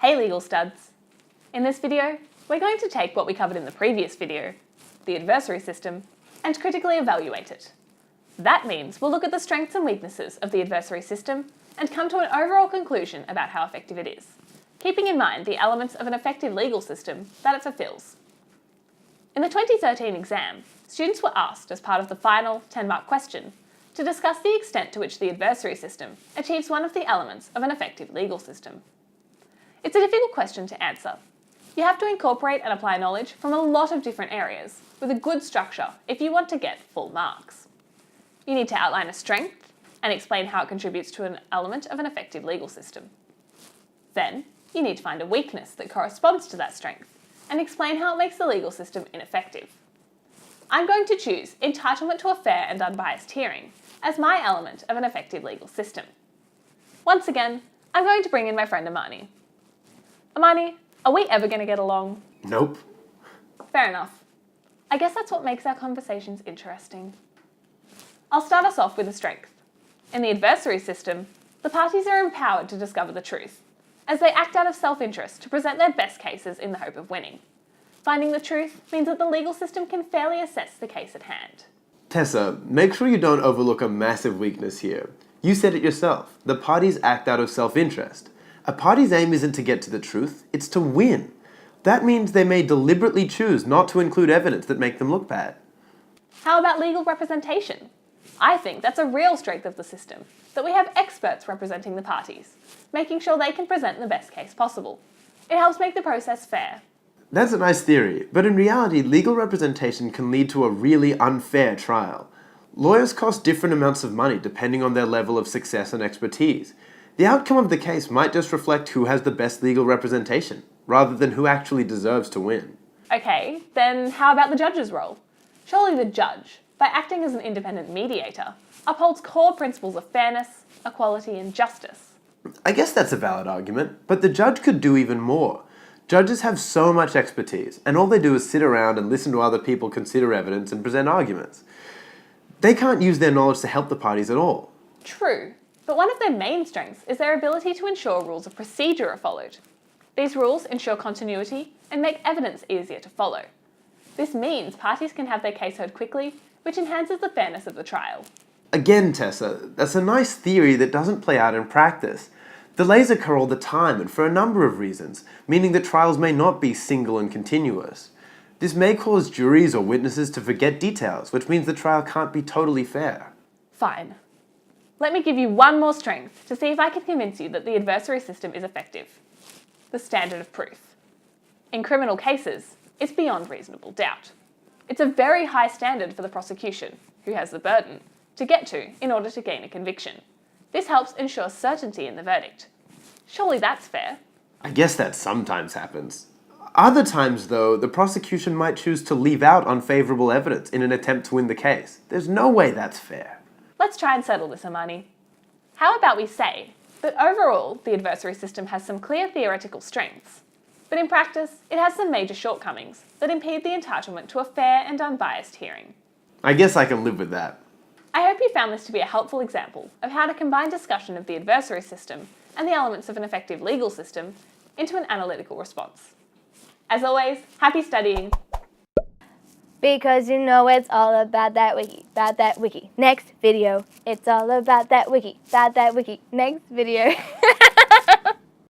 Hey legal studs! In this video, we're going to take what we covered in the previous video, the adversary system, and critically evaluate it. That means we'll look at the strengths and weaknesses of the adversary system and come to an overall conclusion about how effective it is, keeping in mind the elements of an effective legal system that it fulfills. In the 2013 exam, students were asked as part of the final 10-mark question to discuss the extent to which the adversary system achieves one of the elements of an effective legal system. It's a difficult question to answer. You have to incorporate and apply knowledge from a lot of different areas with a good structure if you want to get full marks. You need to outline a strength and explain how it contributes to an element of an effective legal system. Then, you need to find a weakness that corresponds to that strength and explain how it makes the legal system ineffective. I'm going to choose entitlement to a fair and unbiased hearing as my element of an effective legal system. Once again, I'm going to bring in my friend Amani. Amani, are we ever going to get along? Nope. Fair enough. I guess that's what makes our conversations interesting. I'll start us off with a strength. In the adversary system, the parties are empowered to discover the truth, as they act out of self-interest to present their best cases in the hope of winning. Finding the truth means that the legal system can fairly assess the case at hand. Tessa, make sure you don't overlook a massive weakness here. You said it yourself. The parties act out of self-interest. A party's aim isn't to get to the truth, it's to win. That means they may deliberately choose not to include evidence that make them look bad. How about legal representation? I think that's a real strength of the system, that we have experts representing the parties, making sure they can present the best case possible. It helps make the process fair. That's a nice theory, but in reality, legal representation can lead to a really unfair trial. Lawyers cost different amounts of money depending on their level of success and expertise. The outcome of the case might just reflect who has the best legal representation, rather than who actually deserves to win. Okay, then how about the judge's role? Surely the judge, by acting as an independent mediator, upholds core principles of fairness, equality, and justice. I guess that's a valid argument, but the judge could do even more. Judges have so much expertise, and all they do is sit around and listen to other people consider evidence and present arguments. They can't use their knowledge to help the parties at all. True, but one of their main strengths is their ability to ensure rules of procedure are followed. These rules ensure continuity and make evidence easier to follow. This means parties can have their case heard quickly, which enhances the fairness of the trial. Again, Tessa, that's a nice theory that doesn't play out in practice. Delays occur all the time and for a number of reasons, meaning that trials may not be single and continuous. This may cause juries or witnesses to forget details, which means the trial can't be totally fair. Fine. Let me give you one more strength to see if I can convince you that the adversary system is effective. The standard of proof. In criminal cases, it's beyond reasonable doubt. It's a very high standard for the prosecution, who has the burden, to get to in order to gain a conviction. This helps ensure certainty in the verdict. Surely that's fair. I guess that sometimes happens. Other times, though, the prosecution might choose to leave out unfavorable evidence in an attempt to win the case. There's no way that's fair. Let's try and settle this, Amani. How about we say that overall the adversary system has some clear theoretical strengths, but in practice it has some major shortcomings that impede the entitlement to a fair and unbiased hearing. I guess I can live with that. I hope you found this to be a helpful example of how to combine discussion of the adversary system and the elements of an effective legal system into an analytical response. As always, happy studying! Because you know it's all about that wiki, Next video, it's all about that wiki, Next video.